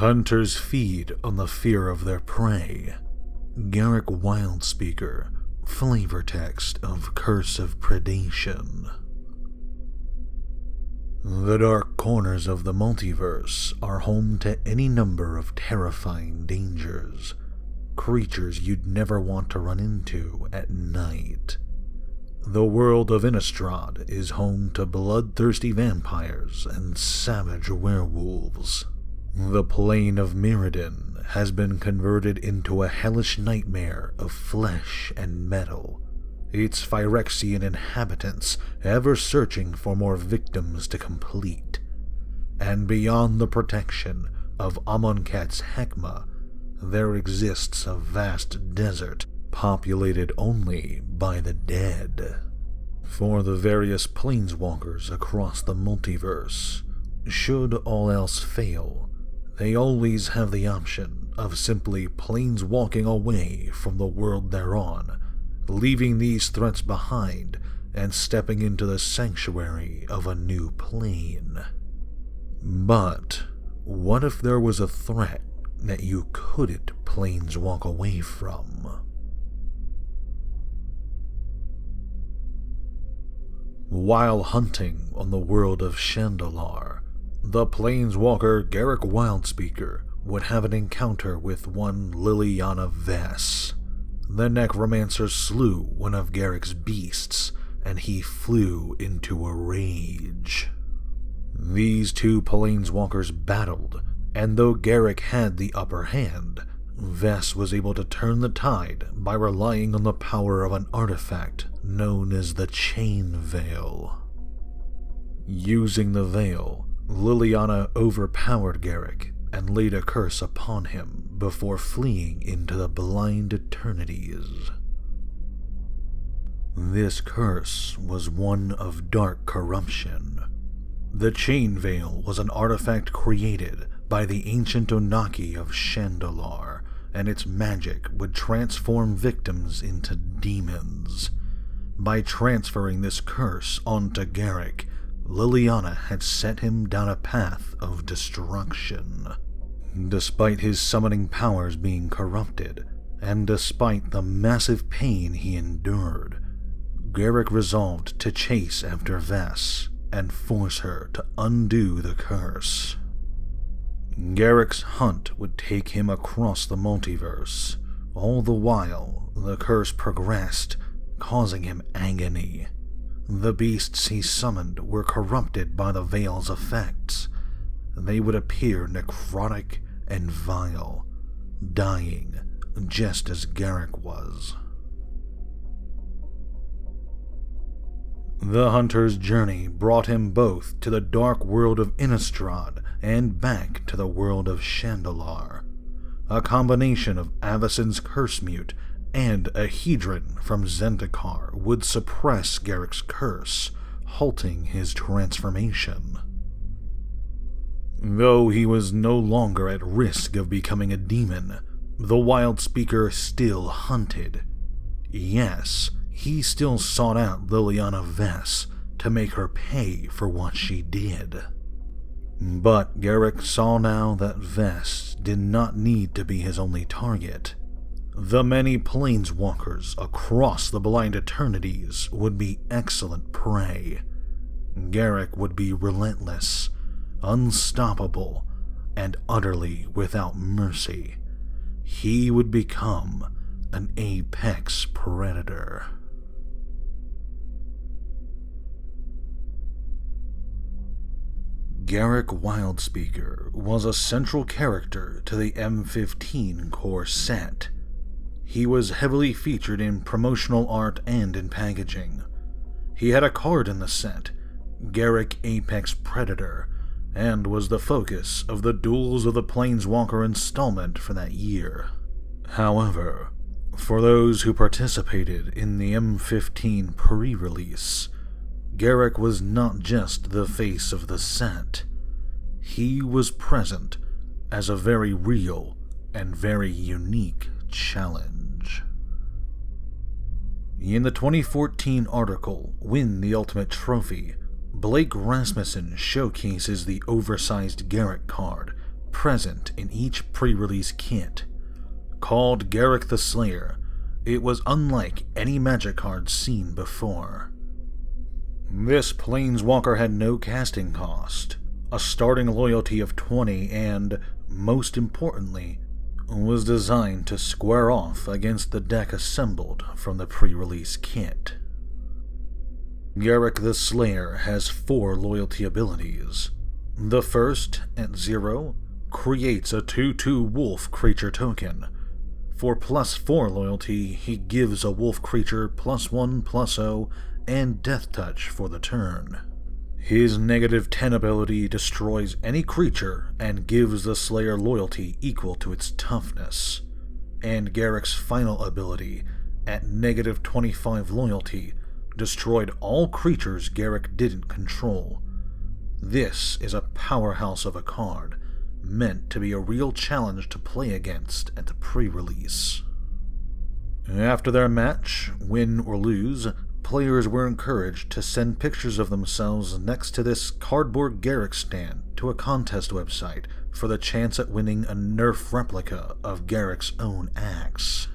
Hunters feed on the fear of their prey. Garruk Wildspeaker, flavor text of Curse of Predation. The dark corners of the multiverse are home to any number of terrifying dangers, creatures you'd never want to run into at night. The world of Innistrad is home to bloodthirsty vampires and savage werewolves. The plane of Mirrodin has been converted into a hellish nightmare of flesh and metal, its Phyrexian inhabitants ever searching for more victims to complete. And beyond the protection of Amonkhet's Heckma, there exists a vast desert populated only by the dead. For the various planeswalkers across the multiverse, should all else fail, they always have the option of simply planeswalking away from the world they're on, leaving these threats behind and stepping into the sanctuary of a new plane. But what if there was a threat that you couldn't planeswalk away from? While hunting on the world of Shandalar, the planeswalker Garruk Wildspeaker would have an encounter with one Liliana Vess. The necromancer slew one of Garruk's beasts, and he flew into a rage. These two planeswalkers battled, and though Garruk had the upper hand, Vess was able to turn the tide by relying on the power of an artifact known as the Chain Veil. Using the veil, Liliana overpowered Garruk and laid a curse upon him before fleeing into the blind eternities. This curse was one of dark corruption. The Chain Veil was an artifact created by the ancient Onaki of Shandalar, and its magic would transform victims into demons. By transferring this curse onto Garruk, Liliana had set him down a path of destruction. Despite his summoning powers being corrupted, and despite the massive pain he endured, Garruk resolved to chase after Vess and force her to undo the curse. Garruk's hunt would take him across the multiverse. All the while, the curse progressed, causing him agony. The beasts he summoned were corrupted by the veil's effects. They would appear necrotic and vile, dying just as Garruk was. The hunter's journey brought him both to the dark world of Innistrad and back to the world of Shandalar. A combination of Avacyn's Cursemute and a Hedron from Zendikar would suppress Garruk's curse, halting his transformation. Though he was no longer at risk of becoming a demon, the Wildspeaker still hunted. Yes, he still sought out Liliana Vess to make her pay for what she did. But Garruk saw now that Vess did not need to be his only target. The many planeswalkers across the blind eternities would be excellent prey. Garruk would be relentless, unstoppable, and utterly without mercy. He would become an apex predator. Garruk Wildspeaker was a central character to the M15 core set. He was heavily featured in promotional art and in packaging. He had a card in the set, Garruk Apex Predator, and was the focus of the Duels of the Planeswalker installment for that year. However, for those who participated in the M15 pre-release, Garruk was not just the face of the set. He was present as a very real and very unique challenge. In the 2014 article, Win the Ultimate Trophy, Blake Rasmussen showcases the oversized Garruk card, present in each pre-release kit. Called Garruk the Slayer, it was unlike any magic card seen before. This planeswalker had no casting cost, a starting loyalty of 20, and, most importantly, was designed to square off against the deck assembled from the pre-release kit. Garruk the Slayer has 4 loyalty abilities. The first, at 0, creates a 2/2 wolf creature token. For +4 loyalty, he gives a wolf creature +1/+0 and Death Touch for the turn. His -10 ability destroys any creature and gives the Slayer loyalty equal to its toughness. And Garruk's final ability, at -25 loyalty, destroyed all creatures Garruk didn't control. This is a powerhouse of a card, meant to be a real challenge to play against at the pre-release. After their match, win or lose, players were encouraged to send pictures of themselves next to this cardboard Garruk stand to a contest website for the chance at winning a Nerf replica of Garruk's own axe.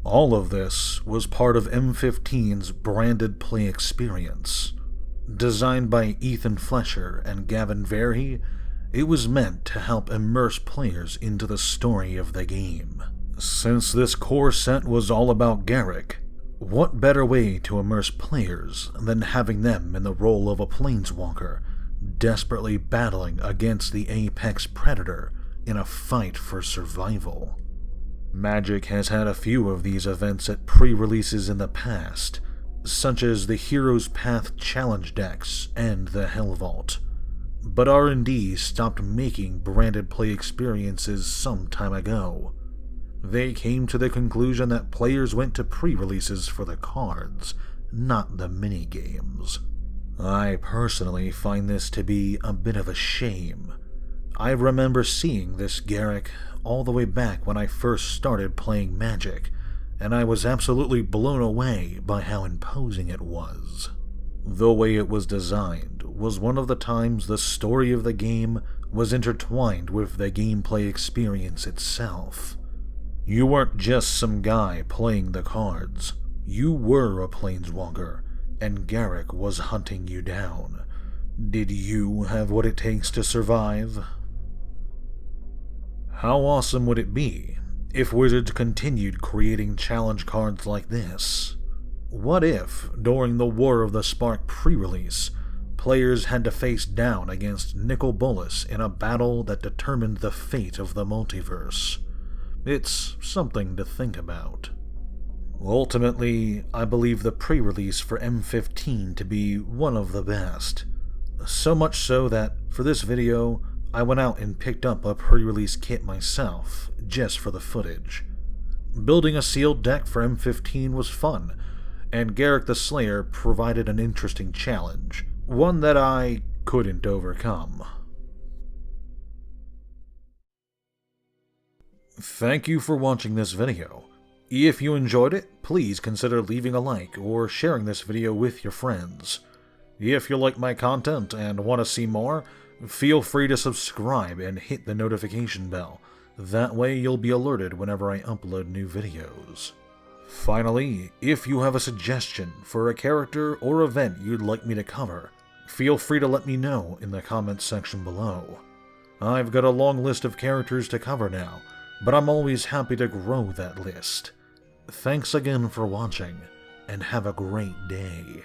All of this was part of M15's branded play experience. Designed by Ethan Fleisher and Gavin Verhey, it was meant to help immerse players into the story of the game. Since this core set was all about Garruk, what better way to immerse players than having them in the role of a planeswalker, desperately battling against the apex predator in a fight for survival? Magic has had a few of these events at pre-releases in the past, such as the Hero's Path challenge decks and the Hell Vault. But R&D stopped making branded play experiences some time ago. They came to the conclusion that players went to pre-releases for the cards, not the minigames. I personally find this to be a bit of a shame. I remember seeing this Garruk all the way back when I first started playing Magic, and I was absolutely blown away by how imposing it was. The way it was designed was one of the times the story of the game was intertwined with the gameplay experience itself. You weren't just some guy playing the cards. You were a planeswalker, and Garruk was hunting you down. Did you have what it takes to survive? How awesome would it be if Wizards continued creating challenge cards like this? What if, during the War of the Spark pre-release, players had to face down against Nicol Bolas in a battle that determined the fate of the multiverse? It's something to think about. Ultimately, I believe the pre-release for M15 to be one of the best. So much so that, for this video, I went out and picked up a pre-release kit myself, just for the footage. Building a sealed deck for M15 was fun, and Garruk the Slayer provided an interesting challenge, one that I couldn't overcome. Thank you for watching this video. If you enjoyed it, please consider leaving a like or sharing this video with your friends. If you like my content and want to see more, feel free to subscribe and hit the notification bell. That way you'll be alerted whenever I upload new videos. Finally, if you have a suggestion for a character or event you'd like me to cover, feel free to let me know in the comments section below. I've got a long list of characters to cover now, but I'm always happy to grow that list. Thanks again for watching, and have a great day.